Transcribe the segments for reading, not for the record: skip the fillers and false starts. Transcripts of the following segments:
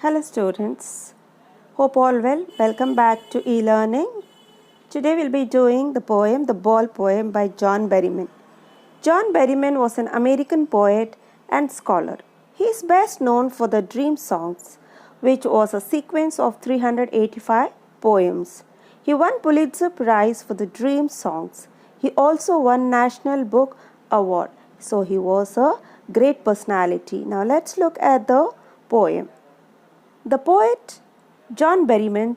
Hello students, hope all well. Welcome back to e-learning. Today we'll be doing the poem The Ball Poem by John Berryman. John Berryman was an American poet and scholar. He is best known for the Dream Songs, which was a sequence of 385 poems. He won Pulitzer Prize for the Dream Songs. He also won National Book Award. So he was a great personality. Now let's look at the poem. The poet John Berryman,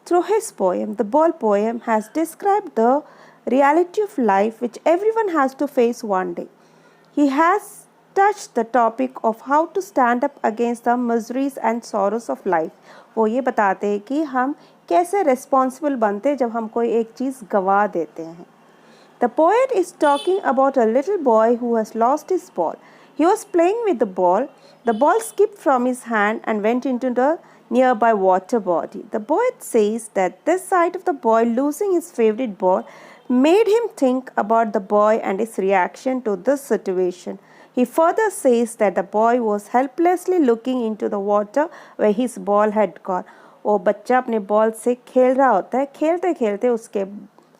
through his poem, The Ball Poem, has described the reality of life which everyone has to face one day. He has touched the topic of how to stand up against the miseries and sorrows of life. वो ये बताते हैं कि हम कैसे responsible बनते हैं जब हम कोई एक चीज़ गवा देते हैं. The poet is talking about a little boy who has lost his ball. He was playing with the ball. The ball skipped from his hand and went into the nearby water body. The poet says that this sight of the boy losing his favorite ball made him think about the boy and his reaction to this situation. He further says that the boy was helplessly looking into the water where his ball had gone. वो बच्चा अपने ball से खेल रहा होता है, खेलते खेलते उसके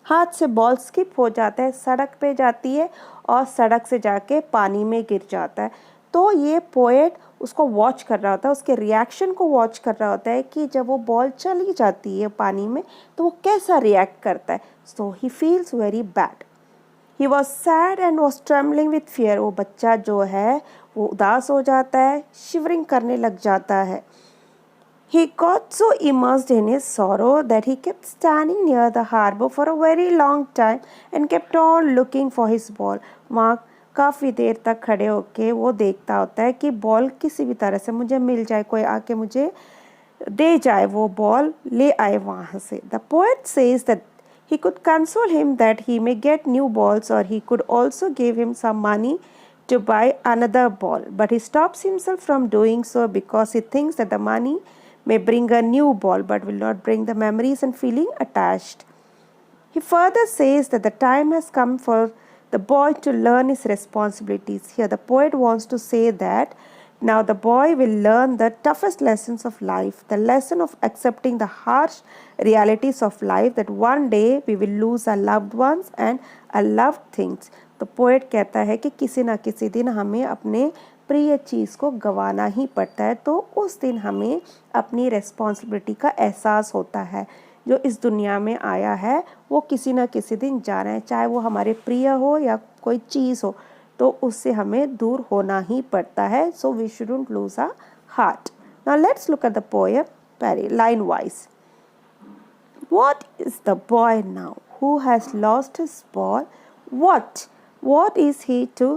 हाथ से बॉल स्किप हो जाता है, सड़क पे जाती है और सड़क से जाके पानी में गिर जाता है. तो ये पोएट उसको वॉच कर रहा होता है, उसके रिएक्शन को वॉच कर रहा होता है कि जब वो बॉल चली जाती है पानी में तो वो कैसा रिएक्ट करता है. So he feels very bad. He was sad and was trembling with fear. वो बच्चा जो है वो उदास हो जाता है, शिवरिंग करने लग जाता है. He got so immersed in his sorrow that he kept standing near the harbor for a very long time and kept on looking for his ball. वहाँ काफ़ी देर तक खड़े होके वो देखता होता है कि बॉल किसी भी तरह से मुझे मिल जाए, कोई आके मुझे दे जाए, वो बॉल ले आए वहाँ से. The poet says that he could console him that he may get new balls, or he could also give him some money to buy another ball. But he stops himself from doing so because he thinks that the money may bring a new ball but will not bring the memories and feeling attached. He further says that the time has come for the boy to learn his responsibilities. Here the poet wants to say that now the boy will learn the toughest lessons of life, the lesson of accepting the harsh realities of life, that one day we will lose our loved ones and our loved things. तो poet कहता है कि किसी ना किसी दिन हमें अपने प्रिय चीज़ को गंवाना ही पड़ता है, तो उस दिन हमें अपनी रिस्पॉन्सिबिलिटी का एहसास होता है. जो इस दुनिया में आया है वो किसी ना किसी दिन जाना है, चाहे वो हमारे प्रिय हो या कोई चीज़ हो, तो उससे हमें दूर होना ही पड़ता है. So we shouldn't lose our heart. Now let's look at the poem very line wise. What is the boy now who has lost his ball? What is he to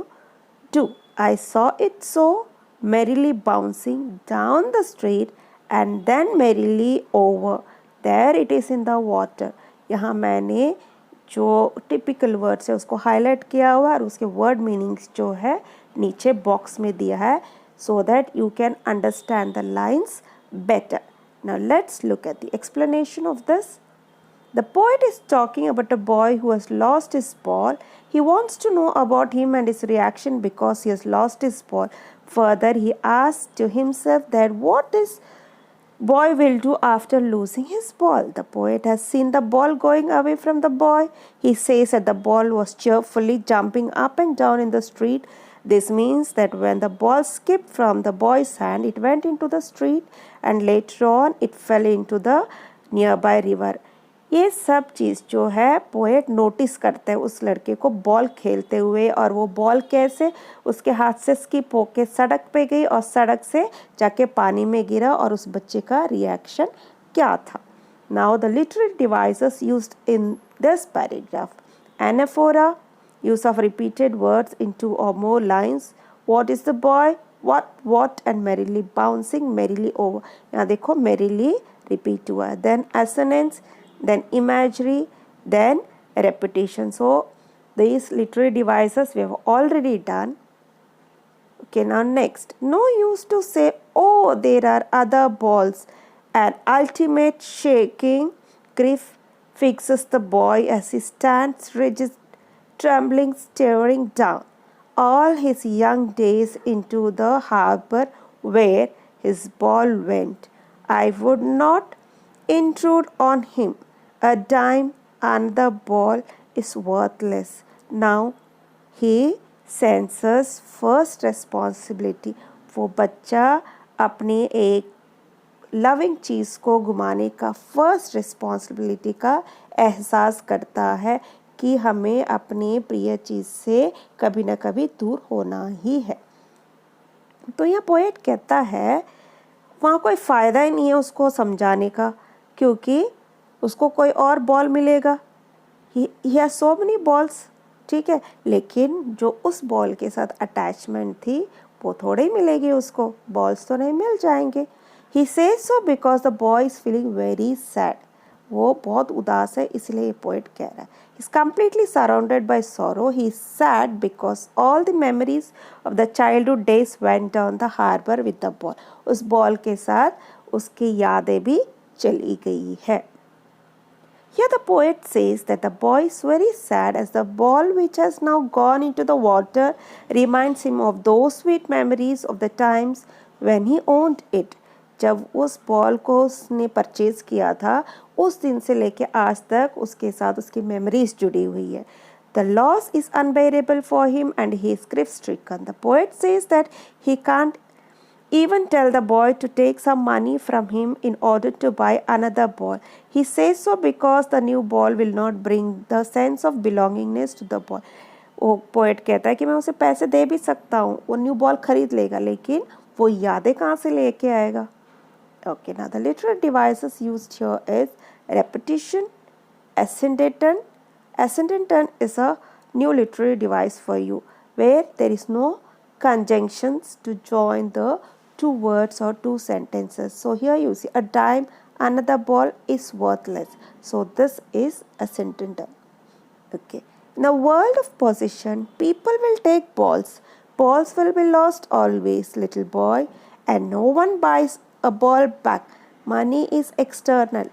do? I saw it so merrily bouncing down the street and then merrily over. There it is in the water. यहाँ मैंने जो typical words है उसको highlight किया हुआ है और उसके वर्ड मीनिंग्स जो है नीचे बॉक्स में दिया है, so that you can understand the lines better. Now let's look at the explanation of this. The poet is talking about a boy who has lost his ball. He wants to know about him and his reaction because he has lost his ball. Further, he asks to himself that what this boy will do after losing his ball. The poet has seen the ball going away from the boy. He says that the ball was cheerfully jumping up and down in the street. This means that when the ball skipped from the boy's hand, it went into the street and later on it fell into the nearby river. ये सब चीज़ जो है poet notice करते हैं उस लड़के को ball खेलते हुए, और वो बॉल कैसे उसके हाथ से स्किप होके सड़क पे गई और सड़क से जाके पानी में गिरा और उस बच्चे का रिएक्शन क्या था. Now the literary devices used in this paragraph. Anaphora, use of repeated words in two or more lines. What is the boy? What and merrily bouncing merrily over. यहाँ देखो merrily repeat हुआ है. Then assonance, then imagery, then repetition. So these literary devices we have already done. Okay, now next. No use to say, oh, there are other balls. An ultimate shaking grief fixes the boy as he stands rigid, trembling, staring down all his young days into the harbor where his ball went. I would not intrude on him. A dime and the ball is worthless. Now he senses first responsibility. वो बच्चा अपने एक loving चीज़ को घुमाने का first responsibility का एहसास करता है कि हमें अपने प्रिय चीज़ से कभी ना कभी दूर होना ही है। तो यह पोएट कहता है वहाँ कोई फ़ायदा ही नहीं है उसको समझाने का, क्योंकि उसको कोई और बॉल मिलेगा। He has so many balls, ठीक है, लेकिन जो उस बॉल के साथ अटैचमेंट थी वो थोड़े ही मिलेगी उसको, बॉल्स तो नहीं मिल जाएंगे। He says so because the boy is feeling very sad. वो बहुत उदास है इसलिए ये पोएट कह रहा है। He is completely surrounded by sorrow. He is sad because all the memories of the childhood days went on the harbour with the ball. उस बॉल के साथ उसकी यादें भी चली गई है। Here the poet says that the boy is very sad as the ball which has now gone into the water reminds him of those sweet memories of the times when he owned it. जब उस ball को उसने purchase किया था उस दिन से लेके आज तक उसके साथ उसकी मेमोरीज जुड़ी हुई है। The loss is unbearable for him and he is grief-stricken. The poet says that he can't even tell the boy to take some money from him in order to buy another ball. He says so because the new ball will not bring the sense of belongingness to the boy. वो poet कहता है कि मैं उसे पैसे दे भी सकता हूँ, वो न्यू बॉल खरीद लेगा, लेकिन वो यादें कहाँ से लेके आएगा। Okay, now the literary devices used here is repetition, ascendant. Ascendant is a new literary device for you where there is no conjunctions to join the two words or two sentences. So here you see a dime, another ball is worthless. So this is ascendant. Okay. In a world of possession, people will take balls. Balls will be lost always, little boy, and no one buys a ball back. Money is external.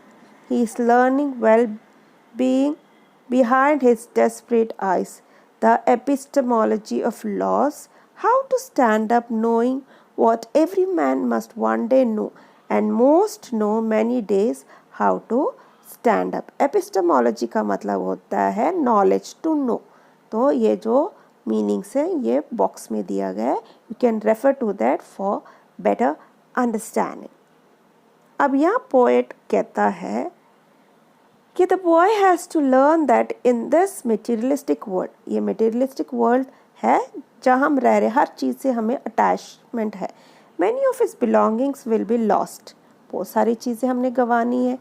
He is learning well-being behind his desperate eyes. The epistemology of loss, how to stand up knowing what every man must one day know, and most know many days how to stand up. Epistemology का मतलब होता है knowledge to know. तो ये जो meanings है ये box में दिया गया है, you can refer to that for better understanding. अब यहाँ पोएट कहता है कि the boy has to learn that in this materialistic world, ये मटेरियलिस्टिक वर्ल्ड है जहाँ हम रह रहे, हर चीज़ से हमें अटैचमेंट है। Many of his belongings will be lost, बहुत सारी चीज़ें हमने गंवानी है।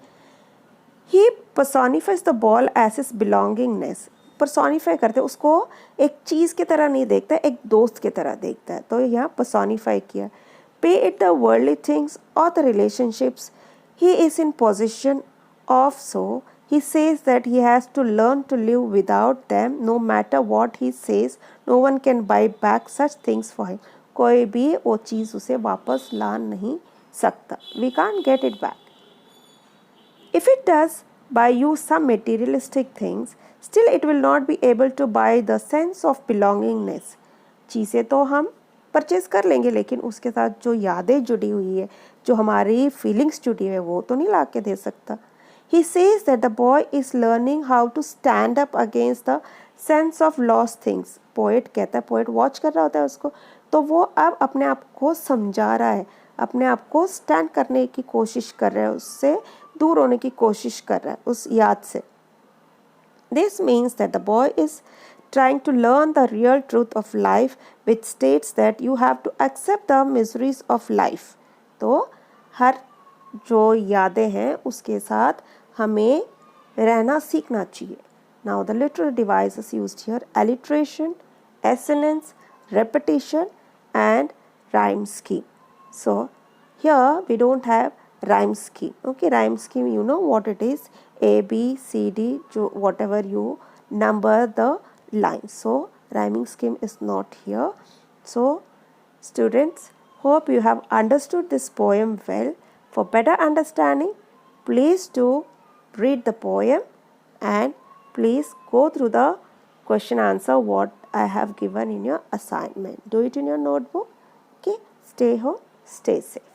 He personifies the ball as his belongingness, personify करते उसको एक चीज़ की तरह नहीं देखता, एक दोस्त की तरह देखता है, तो यहाँ पर्सोनिफाई किया। पे इट द वर्ल्डली थिंग्स और the relationships he is in position of, so he says that he has to learn to live without them. No matter what he says, no one can buy back such things for him. कोई भी वो चीज़ उसे वापस ला नहीं सकता. We can't get it back. If it does buy you some materialistic things, still it will not be able to buy the sense of belongingness. चीज़ें तो हम परचेज कर लेंगे, लेकिन उसके साथ जो यादें जुड़ी हुई है, जो हमारी फीलिंग्स जुड़ी है, वो तो नहीं ला के दे सकता। He says that the boy is learning how to stand up against the sense of lost things. Poet कहता है, poet watch कर रहा होता है उसको, तो वो अब अपने आप को समझा रहा है, अपने आप को स्टैंड करने की कोशिश कर रहा है, उससे दूर होने की कोशिश कर रहा है उस याद से। This means that the boy is trying to learn the real truth of life, which states that you have to accept the miseries of life. तो हर जो यादें हैं उसके साथ हमें रहना सीखना चाहिए। Now the literary devices used here: alliteration, assonance, repetition and rhyme scheme. So here we don't have rhyme scheme. Okay, rhyme scheme, you know what it is, A, B, C, D, whatever you number the lines. So rhyming scheme is not here. So students, hope you have understood this poem well. For better understanding, please do read the poem and please go through the question answer what I have given in your assignment. Do it in your notebook. Okay, stay home, stay safe.